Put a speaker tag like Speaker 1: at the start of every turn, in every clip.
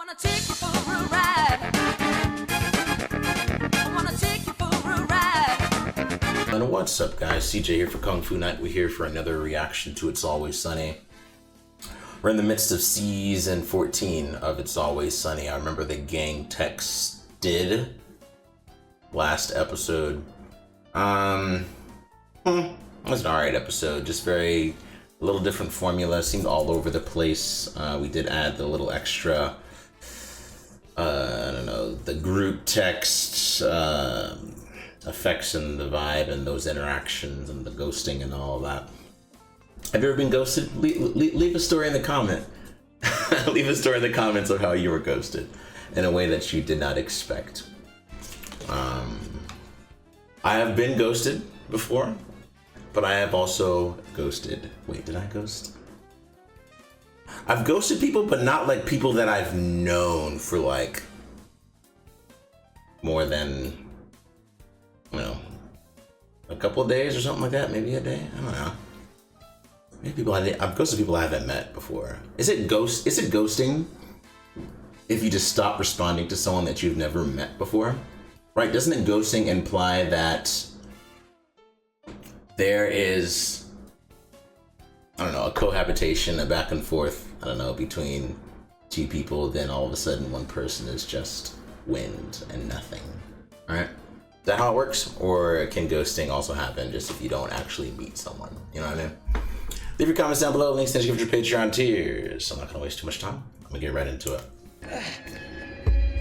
Speaker 1: wanna take you for a ride. I wanna take you for a ride.
Speaker 2: And what's up, guys? CJ here for Kung Fu Night. We're here for another reaction to It's Always Sunny. We're in the midst of season 14 of It's Always Sunny. I remember the gang texted last episode. It was an alright episode, just a little different formula, seemed all over the place. We did add the little extra, I don't know, the group text effects and the vibe and those interactions and the ghosting and all of that. Have you ever been ghosted? Leave a story in the comment. Leave a story in the comments of how you were ghosted in a way that you did not expect. I have been ghosted before, but I have also ghosted. Wait, did I ghost? I've ghosted people, but not like people that I've known for like more than, you know, a couple of days or something like that. Maybe a day. I don't know. Maybe people I've ghosted people I haven't met before. Is it ghosting if you just stop responding to someone that you've never met before? Right? Doesn't it ghosting imply that there is, I don't know, a cohabitation, a back and forth, I don't know, between two people, then all of a sudden one person is just wind and nothing, right? Is that how it works? Or can ghosting also happen just if you don't actually meet someone? You know what I mean? Leave your comments down below, links to your Patreon tiers. I'm not gonna waste too much time. I'm gonna get right into it.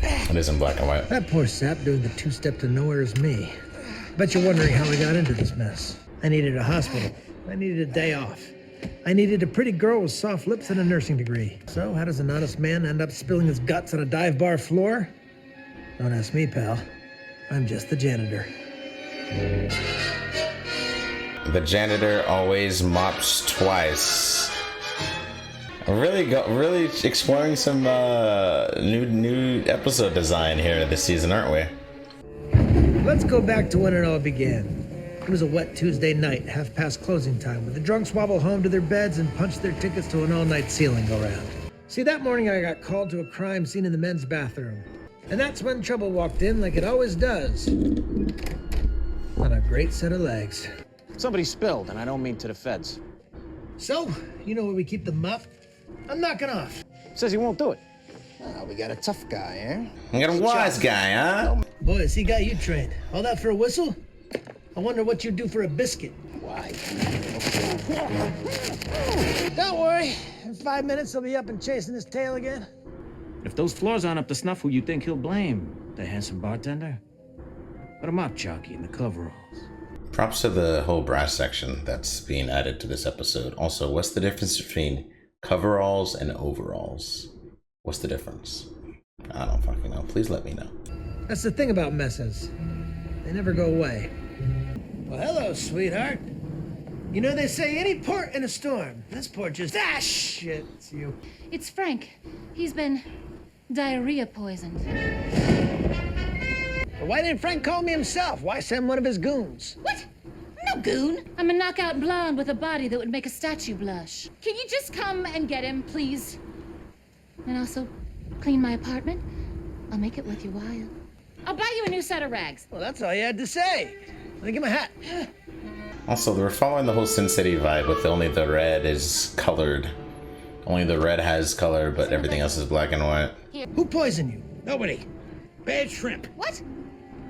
Speaker 2: It is in black and white.
Speaker 3: That poor sap doing the two-step to nowhere is me. Bet you're wondering how I got into this mess. I needed a hospital. I needed a day off. I needed a pretty girl with soft lips and a nursing degree. So how does an honest man end up spilling his guts on a dive bar floor? Don't ask me, pal. I'm just the janitor.
Speaker 2: The janitor always mops twice. Really exploring some new episode design here this season, aren't we?
Speaker 3: Let's go back to when it all began. It was a wet Tuesday night, half past closing time, when the drunks wobble home to their beds and punch their tickets to an all-night ceiling go-round. See, that morning I got called to a crime scene in the men's bathroom. And that's when trouble walked in, like it always does. On a great set of legs.
Speaker 4: Somebody spilled, and I don't mean to the feds.
Speaker 3: So, you know where we keep the muff? I'm knocking off.
Speaker 4: Says he won't do it. We got a tough guy, eh?
Speaker 2: You got a wise guy, huh?
Speaker 3: Boys, he got you trained. All that for a whistle? I wonder what you'd do for a biscuit.
Speaker 4: Why?
Speaker 3: Don't worry. In 5 minutes, he'll be up and chasing his tail again.
Speaker 5: If those floors aren't up to snuff, who you think he'll blame? The handsome bartender? Or the mop jockey in the coveralls?
Speaker 2: Props to the whole brass section that's being added to this episode. Also, what's the difference between coveralls and overalls? What's the difference? I don't fucking know. Please let me know.
Speaker 3: That's the thing about messes. They never go away. Well, hello, sweetheart. You know, they say any port in a storm. This port just, shit, it's you.
Speaker 6: It's Frank. He's been diarrhea poisoned.
Speaker 3: But why didn't Frank call me himself? Why send one of his goons?
Speaker 6: What? No goon. I'm a knockout blonde with a body that would make a statue blush. Can you just come and get him, please? And also, clean my apartment. I'll make it worth your while. I'll buy you a new set of rags.
Speaker 3: Well, that's all you had to say. Let me get my hat.
Speaker 2: Also, we're following the whole Sin City vibe with only the red is colored. Only the red has color, but everything else is black and white.
Speaker 6: Here.
Speaker 3: Who poisoned you? Nobody. Bad shrimp.
Speaker 6: What?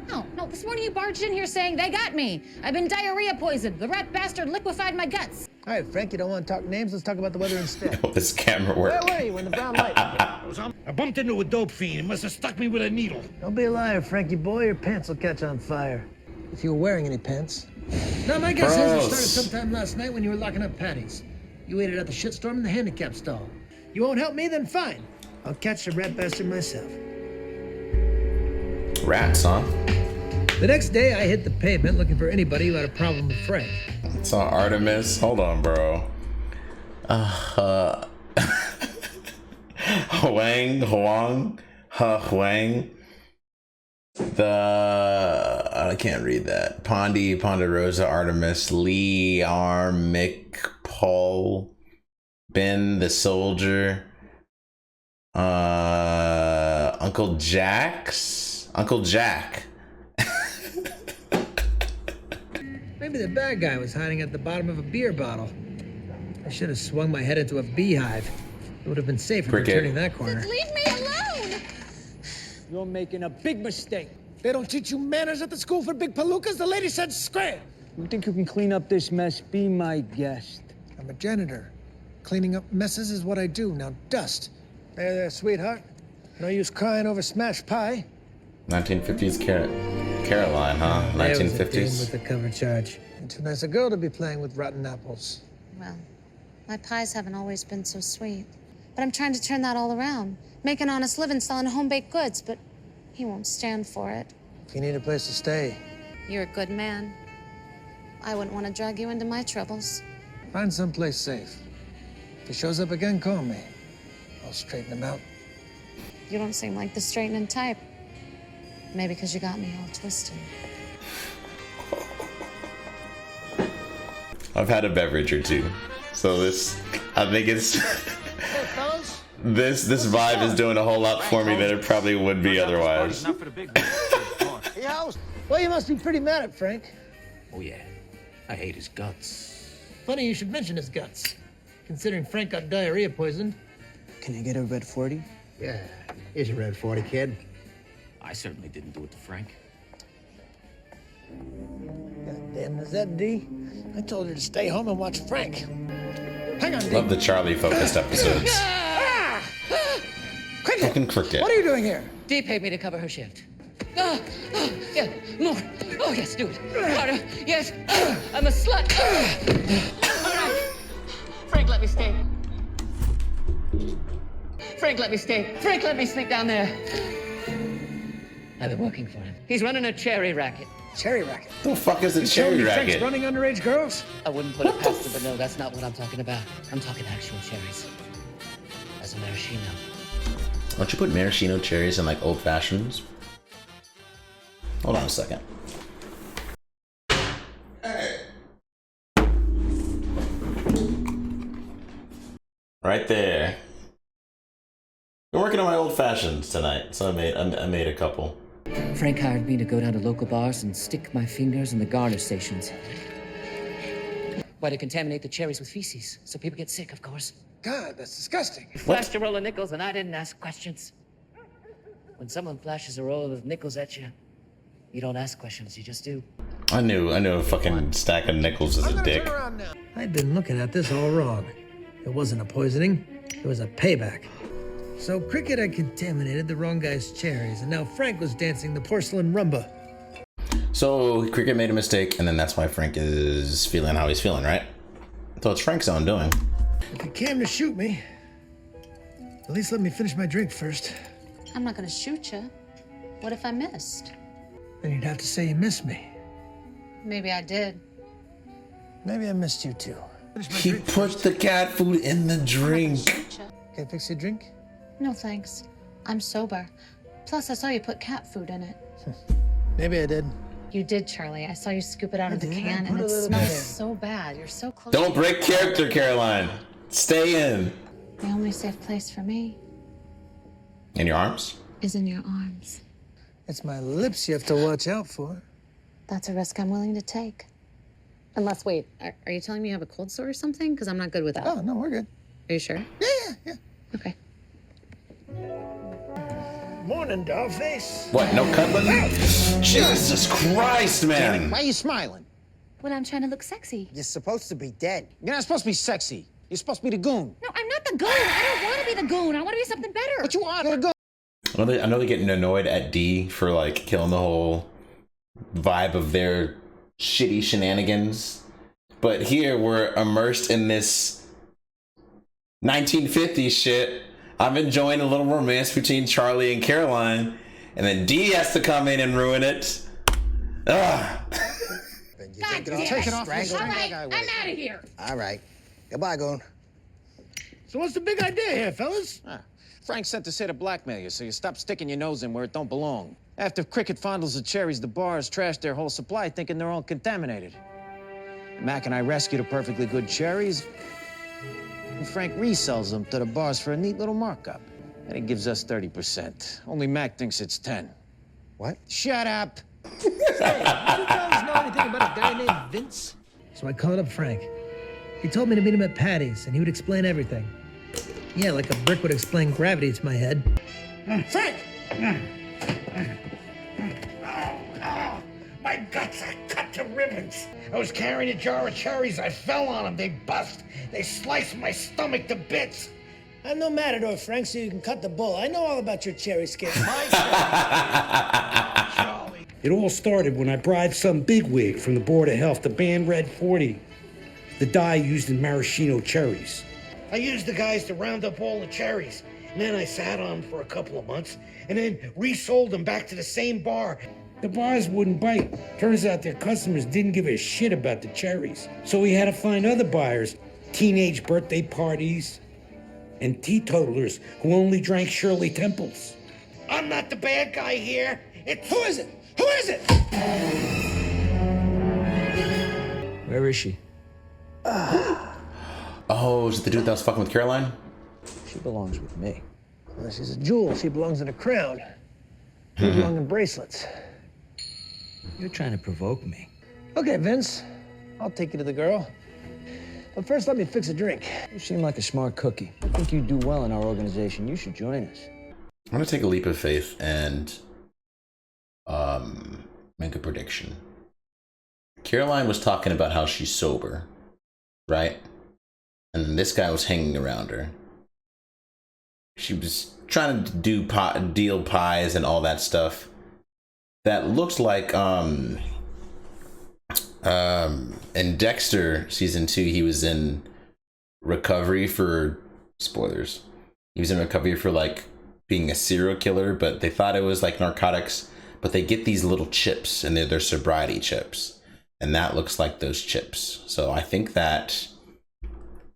Speaker 6: No, this morning you barged in here saying they got me. I've been diarrhea poisoned. The rat bastard liquefied my guts.
Speaker 3: All right, Frank, you don't want to talk names? Let's talk about the weather instead.
Speaker 2: Oh, this camera work.
Speaker 3: Where were you when the brown light?
Speaker 7: I bumped into a dope fiend. It must have stuck me with a needle.
Speaker 3: Don't be a liar, Frankie boy. Your pants will catch on fire. If you were wearing any pants. No, my guess is it started sometime last night when you were locking up patties. You waited at the shitstorm in the handicap stall. You won't help me, then fine. I'll catch the rat bastard myself.
Speaker 2: Rats, huh?
Speaker 3: The next day, I hit the pavement looking for anybody who had a problem with Frank.
Speaker 2: Saw Artemis. Hold on, bro. Huang. I can't read that. Ponderosa, Artemis, Lee, Mick, Paul, Ben the soldier, Uncle Jack's? Uncle Jack.
Speaker 3: Maybe the bad guy was hiding at the bottom of a beer bottle. I should have swung my head into a beehive. It would have been safer than
Speaker 2: Cricket.
Speaker 3: turning that corner.
Speaker 6: Leave me alone!
Speaker 8: You're making a big mistake.
Speaker 3: They don't teach you manners at the school for big palookas. The lady said square.
Speaker 8: You think you can clean up this mess? Be my guest.
Speaker 3: I'm a janitor. Cleaning up messes is what I do. Now dust. There, sweetheart. No use crying over smashed pie.
Speaker 2: 1950s Caroline, huh?
Speaker 3: There was a dame
Speaker 2: 1950s.
Speaker 3: with the cover charge. And too nice a girl to be playing with rotten apples.
Speaker 9: Well, my pies haven't always been so sweet. But I'm trying to turn that all around. Make an honest living selling home-baked goods, but he won't stand for it.
Speaker 3: If you need a place to stay,
Speaker 9: You're a good man. I wouldn't want to drag you into my troubles.
Speaker 3: find someplace safe. If he shows up again, call me. I'll straighten him out.
Speaker 9: You don't seem like the straightening type. Maybe because you got me all twisted.
Speaker 2: I've had a beverage or two, so I think it's this vibe is doing a whole lot for me than it probably would be otherwise.
Speaker 5: Not for the big boys.
Speaker 3: Well, you must be pretty mad at Frank.
Speaker 5: Oh yeah, I hate his guts.
Speaker 3: Funny you should mention his guts, considering Frank got diarrhea poisoned.
Speaker 4: Can you get a red 40?
Speaker 10: Yeah, here's a red 40, kid.
Speaker 5: I certainly didn't do it to Frank.
Speaker 3: God damn, is that D? I told her to stay home and watch Frank. Hang on, D.
Speaker 2: Love the Charlie focused episodes.
Speaker 3: Cricket!
Speaker 2: Fucking Cricket.
Speaker 3: What are you doing here?
Speaker 11: Dee paid me to cover her shift. Yeah, more. Oh, yes, do it. Harder. Yes. I'm a slut. All right. Frank, let me stay. Frank, let me stay. Frank, let me sleep down there. I've been working for him. He's running a cherry racket.
Speaker 3: Cherry racket.
Speaker 2: The fuck is a
Speaker 3: You told
Speaker 2: cherry
Speaker 3: me Frank's
Speaker 2: racket?
Speaker 3: running underage girls?
Speaker 11: I wouldn't put it past him, but no, that's not what I'm talking about. I'm talking actual cherries. As a maraschino.
Speaker 2: Don't you put maraschino cherries in like old fashions? Hold on a second. Right there. Been working on my old fashions tonight, so I made a couple.
Speaker 11: Frank hired me to go down to local bars and stick my fingers in the garnish stations. Why, to contaminate the cherries with feces, so people get sick, of course.
Speaker 3: God, that's disgusting.
Speaker 11: Flashed a roll of nickels, and I didn't ask questions. When someone flashes a roll of nickels at you, you don't ask questions, you just do.
Speaker 2: I knew a fucking stack of nickels was
Speaker 3: I'm
Speaker 2: a
Speaker 3: gonna
Speaker 2: dick.
Speaker 3: turn around now. I'd been looking at this all wrong. It wasn't a poisoning, it was a payback. So Cricket had contaminated the wrong guy's cherries, and now Frank was dancing the porcelain rumba.
Speaker 2: So Cricket made a mistake, and then that's why Frank is feeling how he's feeling, right? So it's Frank's own doing.
Speaker 3: If you came to shoot me, at least let me finish my drink first.
Speaker 9: I'm not gonna shoot you. What if I missed?
Speaker 3: Then you'd have to say you missed me.
Speaker 9: Maybe I did.
Speaker 3: Maybe I missed you too. Finish my
Speaker 2: He
Speaker 3: drink
Speaker 2: put
Speaker 3: first.
Speaker 2: the cat food in the drink.
Speaker 9: Shoot ya.
Speaker 3: Can I fix your drink?
Speaker 9: No, thanks. I'm sober. Plus, I saw you put cat food in it.
Speaker 3: Maybe I did.
Speaker 9: You did, Charlie. I saw you scoop it out of the
Speaker 3: did. I
Speaker 9: can,
Speaker 3: put
Speaker 9: and
Speaker 3: a
Speaker 9: it
Speaker 3: little
Speaker 9: smells
Speaker 3: bit.
Speaker 9: so bad. You're so close.
Speaker 2: Don't break character, Caroline. Stay in.
Speaker 9: The only safe place for me
Speaker 2: In your arms?
Speaker 9: is in your arms.
Speaker 3: It's my lips you have to watch out for.
Speaker 9: That's a risk I'm willing to take. Unless, wait, are you telling me you have a cold sore or something? Because I'm not good with that.
Speaker 3: Oh, no, we're good.
Speaker 9: Are you sure?
Speaker 3: Yeah.
Speaker 9: Okay.
Speaker 3: Morning, dollface.
Speaker 2: What, no cuddling? Jesus Christ, man.
Speaker 4: Why are you smiling?
Speaker 9: Well, I'm trying to look sexy.
Speaker 4: You're supposed to be dead.
Speaker 8: You're not supposed to be sexy. You're supposed to be the goon.
Speaker 6: No, I'm not the goon. I don't want to be the goon. I want to be something better.
Speaker 8: But you are the goon.
Speaker 2: I know they're getting annoyed at D for like killing the whole vibe of their shitty shenanigans. But here we're immersed in this 1950s shit. I'm enjoying a little romance between Charlie and Caroline, and then D has to come in and ruin it. Ugh.
Speaker 6: God
Speaker 4: Take
Speaker 6: damn
Speaker 4: it off.
Speaker 6: it.
Speaker 4: All right,
Speaker 6: All right, I'm out of here.
Speaker 4: All right. Goodbye, Goon.
Speaker 3: So what's the big idea here, fellas?
Speaker 8: Frank sent to say to blackmail you, so you stop sticking your nose in where it don't belong. After Cricket fondles the cherries, the bars trash their whole supply, thinking they're all contaminated. Mac and I rescue the perfectly good cherries, and Frank resells them to the bars for a neat little markup. And he gives us 30%. Only Mac thinks it's 10.
Speaker 4: What?
Speaker 8: Shut up!
Speaker 3: Hey, did you guys know anything about a guy named Vince? So I called up Frank. He told me to meet him at Patty's, and he would explain everything. Yeah, like a brick would explain gravity to my head.
Speaker 7: Frank! My guts are cut to ribbons. I was carrying a jar of cherries. I fell on them. They bust. They sliced my stomach to bits.
Speaker 3: I'm no matador, Frank, so you can cut the bull. I know all about your cherry skin.
Speaker 7: It all started when I bribed some bigwig from the Board of Health to ban Red 40, the dye used in maraschino cherries. I used the guys to round up all the cherries, and then I sat on them for a couple of months, and then resold them back to the same bar. The bars wouldn't bite. Turns out their customers didn't give a shit about the cherries. So we had to find other buyers, teenage birthday parties, and teetotalers who only drank Shirley Temples. I'm not the bad guy here. Who is it? Who is it?
Speaker 5: Where is she?
Speaker 2: Oh, is it the dude that was fucking with Caroline?
Speaker 5: She belongs with me.
Speaker 3: Well, she's a jewel. She belongs in a crown. You belong in bracelets.
Speaker 5: You're trying to provoke me.
Speaker 3: Okay, Vince. I'll take you to the girl. But first, let me fix a drink.
Speaker 5: You seem like a smart cookie. I think you do well in our organization. You should join us.
Speaker 2: I'm gonna take a leap of faith and make a prediction. Caroline was talking about how she's sober, right? And then this guy was hanging around her. She was trying to do deal pies and all that stuff. That looks like in Dexter season 2, he was in recovery for spoilers. He was in recovery for like being a serial killer, but they thought it was like narcotics. But they get these little chips, and they're sobriety chips, and that looks like those chips. So I think that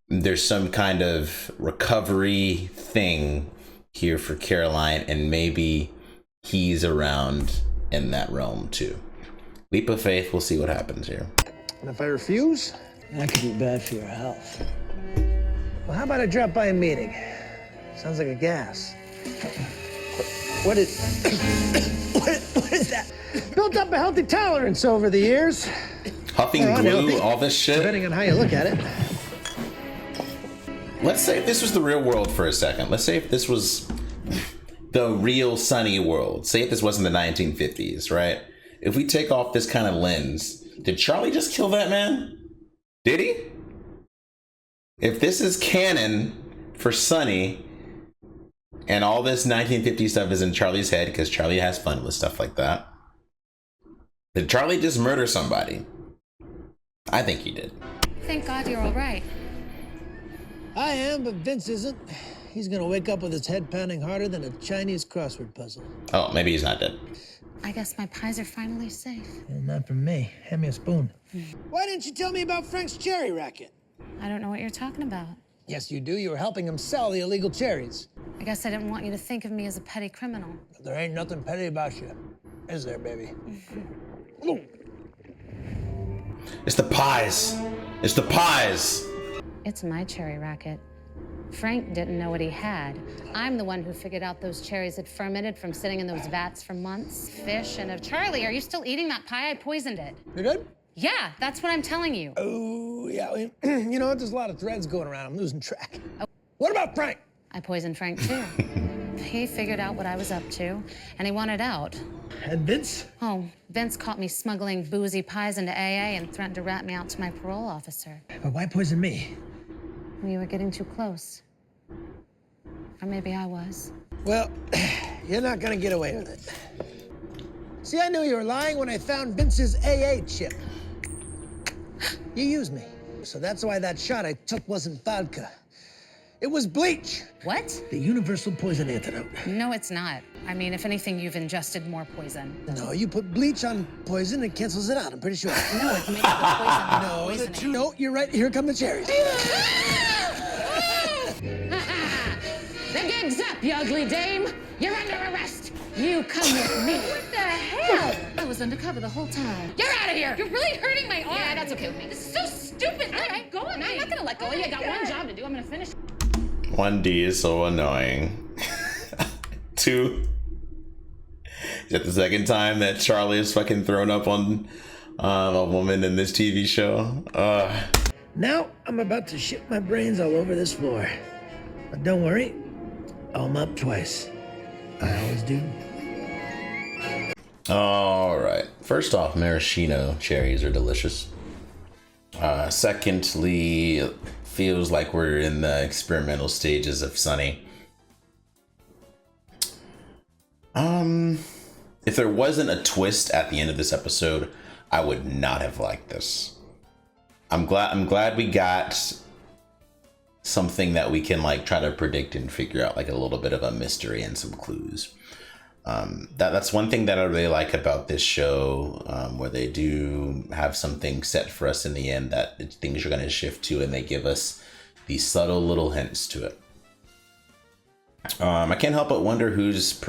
Speaker 2: there's some kind of recovery thing here for Caroline, and maybe he's around in that realm too. Leap of faith, we'll see what happens here.
Speaker 3: And if I refuse?
Speaker 5: That could be bad for your health.
Speaker 3: Well, how about I drop by a meeting? Sounds like a gas. What is... what is that? Built up a healthy tolerance over the years.
Speaker 2: Huffing glue, all this shit.
Speaker 3: Depending on how you look at it.
Speaker 2: Let's say if this was the real world for a second. Let's say if this was the real sunny world. Say if this wasn't the 1950s, right? If we take off this kind of lens, did Charlie just kill that man? Did he? If this is canon for Sunny, and all this 1950 stuff is in Charlie's head because Charlie has fun with stuff like that, did Charlie just murder somebody? I think he did.
Speaker 9: Thank God you're all right.
Speaker 3: I am, but Vince isn't. He's gonna wake up with his head pounding harder than a Chinese crossword puzzle.
Speaker 2: Oh, maybe he's not dead.
Speaker 9: I guess my pies are finally safe.
Speaker 3: Well, not from me. Hand me a spoon. Why didn't you tell me about Frank's cherry racket?
Speaker 9: I don't know what you're talking about.
Speaker 3: Yes, you do. You were helping him sell the illegal cherries.
Speaker 9: I guess I didn't want you to think of me as a petty criminal.
Speaker 3: There ain't nothing petty about you. Is there, baby?
Speaker 2: It's the pies. It's the pies.
Speaker 9: It's my cherry racket. Frank didn't know what he had. I'm the one who figured out those cherries had fermented from sitting in those vats for months. Fish and Charlie, are you still eating that pie? I poisoned it.
Speaker 3: You good?
Speaker 9: Yeah, that's what I'm telling you.
Speaker 3: Oh, yeah. You know what? There's a lot of threads going around. I'm losing track. Oh. What about Frank?
Speaker 9: I poisoned Frank, too. He figured out what I was up to, and he wanted out.
Speaker 3: And Vince?
Speaker 9: Oh, Vince caught me smuggling boozy pies into AA and threatened to rat me out to my parole officer.
Speaker 3: But why poison me?
Speaker 9: We were getting too close. Or maybe I was.
Speaker 3: Well, you're not gonna get away with it. See, I knew you were lying when I found Vince's AA chip. You used me. So that's why that shot I took wasn't vodka. It was bleach.
Speaker 9: What?
Speaker 3: The universal poison antidote.
Speaker 9: No, it's not. I mean, if anything, you've ingested more poison.
Speaker 3: No, you put bleach on poison, it cancels it out, I'm pretty sure.
Speaker 9: No, it makes the poison
Speaker 3: No,
Speaker 9: poisoning.
Speaker 3: no, you're right. Here come the cherries.
Speaker 6: The gig's up, you ugly dame. You're under arrest. You come with me.
Speaker 9: What the hell? I was undercover the whole time.
Speaker 6: You're out of here.
Speaker 9: You're really hurting my arm.
Speaker 6: Yeah, that's okay with me.
Speaker 9: This is so stupid.
Speaker 6: All right,
Speaker 9: go on.
Speaker 6: I'm not gonna let go of you. I got one job to do. I'm gonna finish.
Speaker 2: 1D is so annoying. too. Is that the second time that Charlie has fucking thrown up on a woman in this TV show?
Speaker 3: Now I'm about to shit my brains all over this floor. But don't worry, I'll mop twice. I always do.
Speaker 2: All right. First off, maraschino cherries are delicious. Secondly, feels like we're in the experimental stages of Sunny. If there wasn't a twist at the end of this episode, I would not have liked this. I'm glad we got something that we can like try to predict and figure out, like a little bit of a mystery and some clues. That's one thing that I really like about this show, where they do have something set for us in the end that things are going to shift to, and they give us these subtle little hints to it. I can't help but wonder whose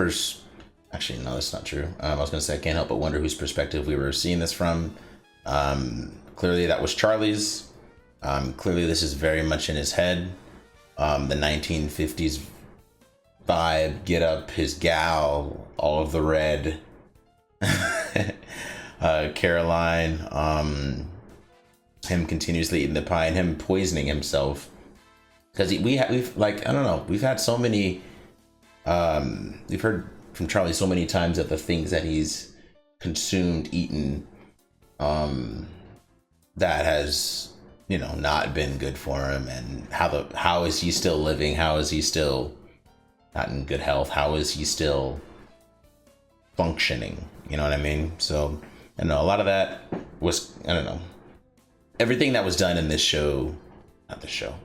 Speaker 2: actually, no, that's not true. I was going to say I can't help but wonder whose perspective we were seeing this from. Clearly that was Charlie's. Clearly this is very much in his head. The 1950s vibe, get up, his gal, all of the red. Caroline, him continuously eating the pie and him poisoning himself. Because we've like, I don't know, we've had so many, we've heard from Charlie so many times that the things that he's consumed, eaten, that has, you know, not been good for him, and how is he still living? How is he still not in good health? How is he still functioning? You know what I mean? So, I don't know, a lot of that was, I don't know, everything that was done in this show,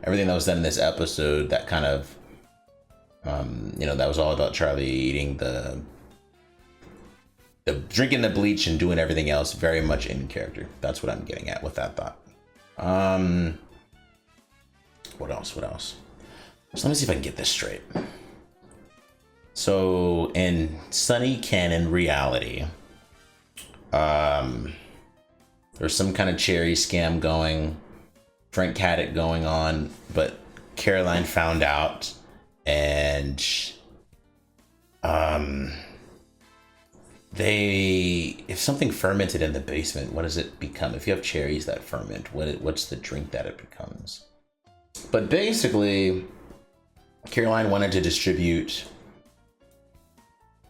Speaker 2: everything that was done in this episode, that kind of, you know, that was all about Charlie eating the drinking the bleach and doing everything else very much in character. That's what I'm getting at with that thought. What else? So let me see if I can get this straight. So in Sunny canon reality, there's some kind of cherry scam going. Frank had it going on, but Caroline found out, and if something fermented in the basement, what does it become? If you have cherries that ferment, what's the drink that it becomes? But basically, Caroline wanted to distribute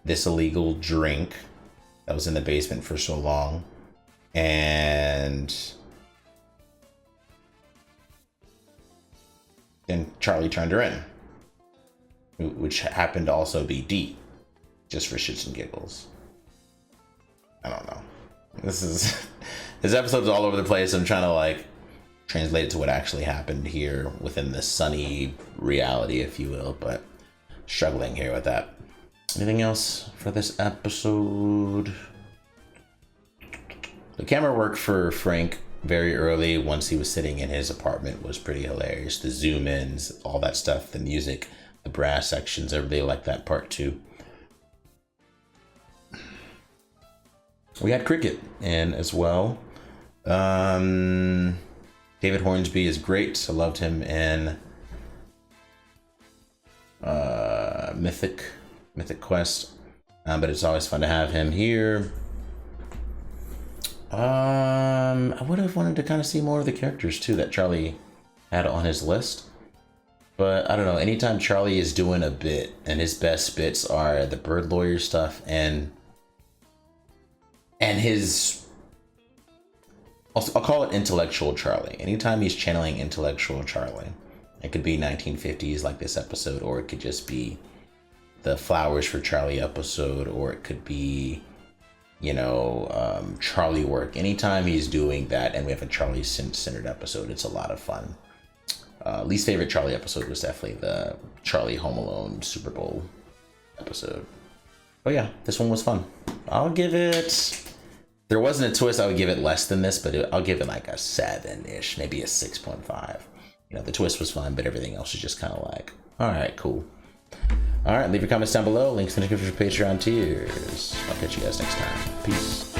Speaker 2: this illegal drink that was in the basement for so long, and then Charlie turned her in, which happened to also be D, just for shits and giggles. I don't know. This episode's all over the place. I'm trying to like translate it to what actually happened here within the Sunny reality, if you will, but struggling here with that. Anything else for this episode? The camera work for Frank very early, once he was sitting in his apartment, was pretty hilarious. The zoom ins, all that stuff, the music, the brass sections, I really like that part too. We had Cricket in as well. David Hornsby is great. I loved him in Mythic Quest, but it's always fun to have him here. I would have wanted to kind of see more of the characters too that Charlie had on his list, but I don't know. Anytime Charlie is doing a bit, and his best bits are the bird lawyer stuff and his, I'll call it intellectual Charlie. Anytime he's channeling intellectual Charlie, it could be 1950s like this episode, or it could just be the Flowers for Charlie episode, or it could be, you know, Charlie work. Anytime he's doing that and we have a Charlie centered episode, it's a lot of fun. Least favorite Charlie episode was definitely the Charlie Home Alone Super Bowl episode. But yeah, this one was fun. I'll give it, if there wasn't a twist, I would give it less than this, but I'll give it like a 7-ish, maybe a 6.5. You know, the twist was fun, but everything else is just kind of like, all right, cool. All right, leave your comments down below. Links in the description for Patreon tiers. I'll catch you guys next time. Peace.